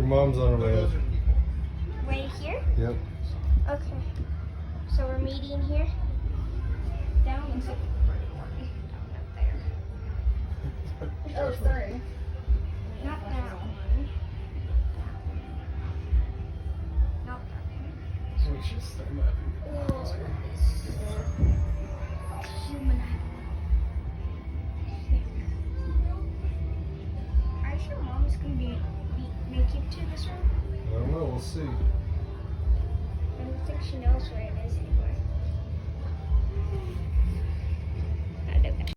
mom's on her way up. Right here? Yep. Okay. So we're meeting here. Down looks like down up there. Oh, sorry. Not that one. Not that one. We should start laughing. Oh, human. Are you sure Mom is gonna make it to this room? I don't know. We'll see. I don't think she knows where it is anymore.